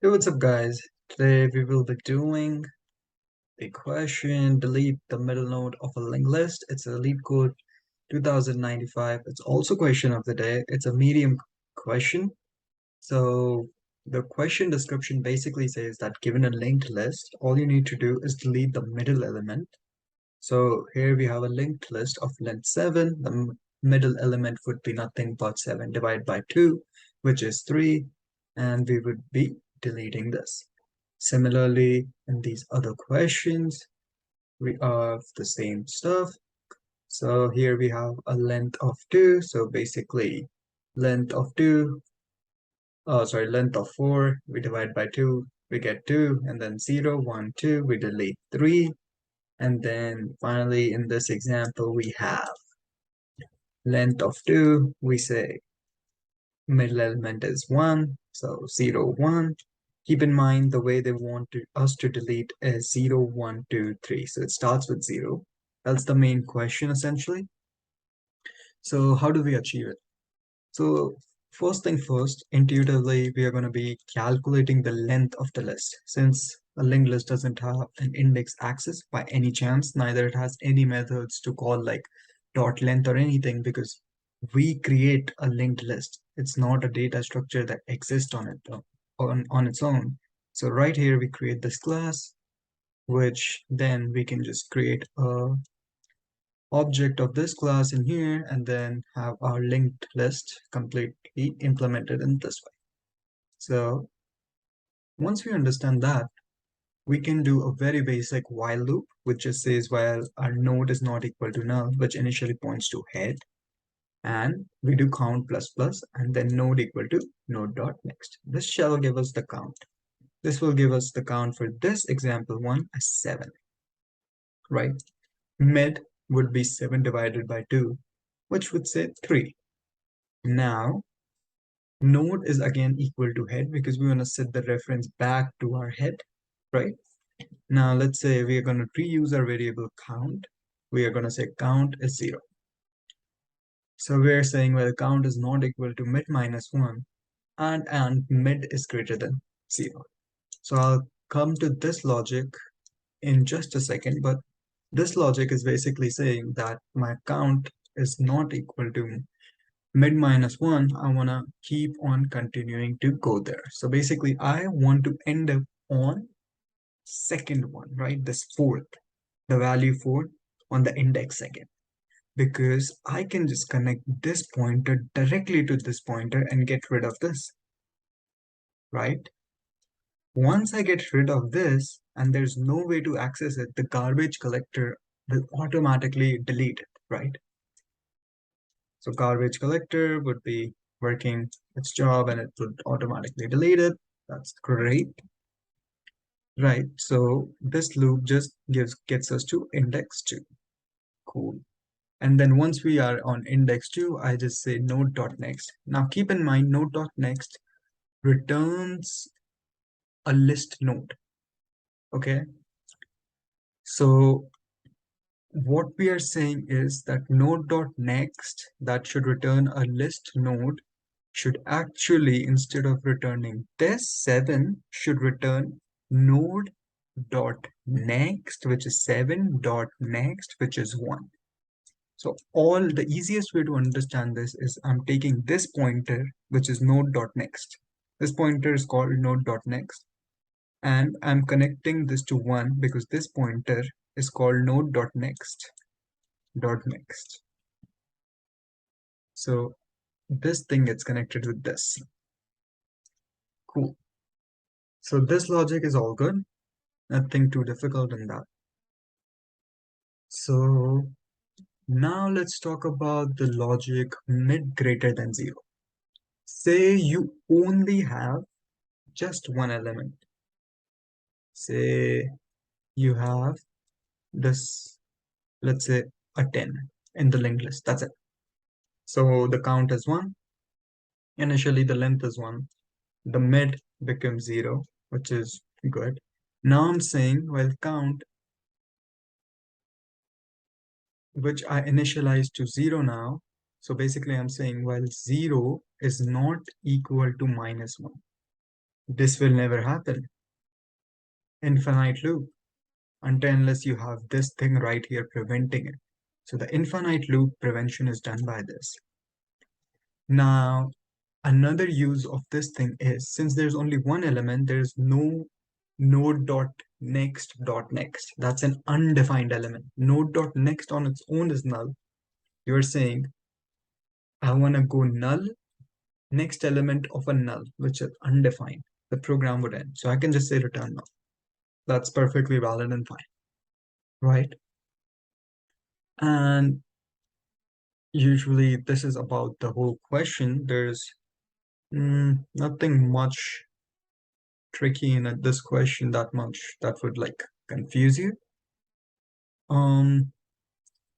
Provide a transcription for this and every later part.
Hey, what's up, guys? Today we will be doing the question delete the middle node of a linked list. It's a LeetCode 2095. It's also question of the day. It's a medium question. So the question description basically says that given a linked list, all you need to do is delete the middle element. So here we have a linked list of length 7. The middle element would be nothing but 7 divided by 2, which is 3, and we would be deleting this. Similarly, in these other questions, we have the same stuff. So here we have a length of 2. So basically, length of 2, length of 4, we divide by 2, we get 2, and then 0, 1, 2, we delete 3. And then finally, in this example, we have length of 2, we say middle element is 1, so 0, 1. Keep in mind the way they want us to delete is 0, 1, 2, 3. So it starts with 0. That's the main question essentially. So how do we achieve it? So first thing first, intuitively, we are going to be calculating the length of the list. Since a linked list doesn't have an index access by any chance, neither it has any methods to call like dot length or anything, because we create a linked list. It's not a data structure that exists on it on its own. So right here we create this class, which then we can just create a object of this class in here and then have our linked list completely implemented in this way. So once we understand that, we can do a very basic while loop, which just says while our node is not equal to null, which initially points to head, and we do count plus plus and then node equal to node dot next. This shall give us the count. This will give us the count for this example one as 7, right? Mid would be 7 divided by 2, which would say 3. Now, node is again equal to head because we want to set the reference back to our head, right? Now, let's say we are going to reuse our variable count. We are going to say count is 0. So we're saying, well, count is not equal to mid minus 1 and mid is greater than 0. So I'll come to this logic in just a second, but this logic is basically saying that my count is not equal to mid minus 1. I want to keep on continuing to go there. So basically, I want to end up on second one, right? This fourth, the value 4 on the index second, because I can just connect this pointer directly to this pointer and get rid of this, right? Once I get rid of this and there's no way to access it, the garbage collector will automatically delete it, right? So garbage collector would be working its job and it would automatically delete it. That's great, right? So this loop just gets us to index 2. Cool. And then once we are on index 2, I just say node.next. Now keep in mind node.next returns a list node. Okay. So what we are saying is that node.next that should return a list node should actually, instead of returning this 7, should return node dot next, which is 7 dot next, which is 1. So the easiest way to understand this is I'm taking this pointer, which is node dot next. This pointer is called node dot next, and I'm connecting this to 1 because this pointer is called node dot next dot next. So this thing gets connected with this. Cool. So this logic is all good. Nothing too difficult in that. So now let's talk about the logic mid greater than 0. Say you only have just one element. Say you have this, let's say a 10 in the linked list. That's it. So the count is 1. Initially the length is 1. The mid becomes 0, which is good. Now I'm saying, well, count, which I initialize to 0 now. So basically I'm saying, well, 0 is not equal to minus 1. This will never happen. Infinite loop, until unless you have this thing right here preventing it. So the infinite loop prevention is done by this. Now, another use of this thing is, since there's only one element, there's no node dot next dot next. That's an undefined element. Node dot next on its own is null. You're saying, I want to go null, next element of a null, which is undefined. The program would end. So I can just say return null. That's perfectly valid and fine, right? And usually this is about the whole question. There's nothing much tricky in this question that much that would like confuse you. Um,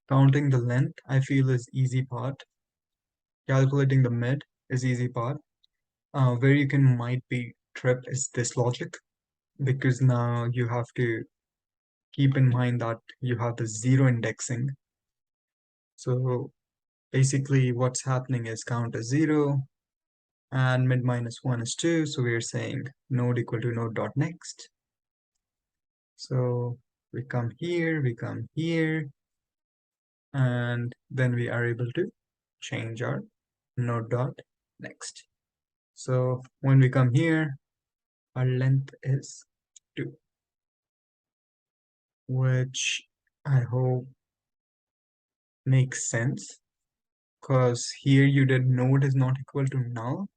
Counting the length, I feel is easy part. Calculating the mid is easy part. Where you can might be trip is this logic, because now you have to keep in mind that you have the zero indexing. So basically what's happening is count is zero and mid minus one is two. So we're saying node equal to node dot next. So we come here, and then we are able to change our node dot next. So when we come here, our length is 2, which I hope makes sense, because here you did node is not equal to null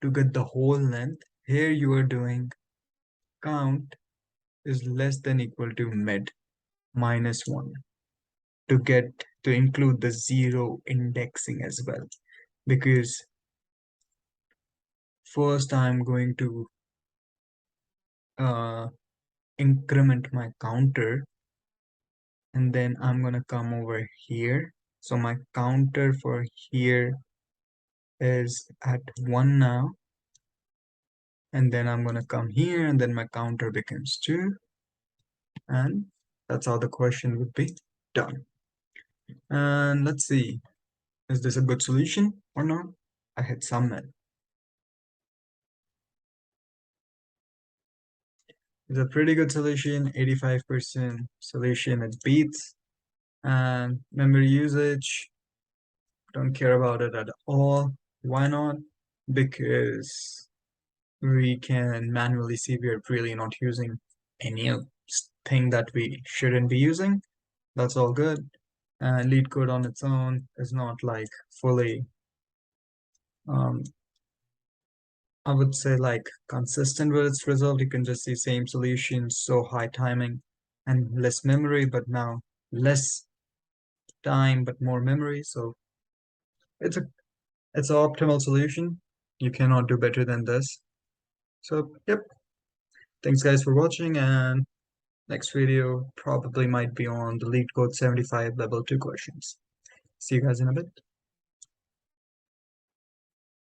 to get the whole length. Here you are doing count is less than equal to mid minus 1 to get to include the zero indexing as well, because first I'm going to uh, increment my counter, and then I'm gonna come over here. So my counter for here is at 1 now, and then I'm gonna come here, and then my counter becomes 2, and that's how the question would be done. And let's see, is this a good solution or not? I hit submit. It's a pretty good solution, 85% solution. It beats. And memory usage, don't care about it at all. Why not? Because we can manually see we are really not using any thing that we shouldn't be using. That's all good. And LeetCode on its own is not like fully, um, I would say like consistent with its result. You can just see same solution, so high timing and less memory, but now less time but more memory. So it's a it's an optimal solution. You cannot do better than this. So yep. Thanks guys for watching, and next video probably might be on the LeetCode 75 level 2 questions. See you guys in a bit.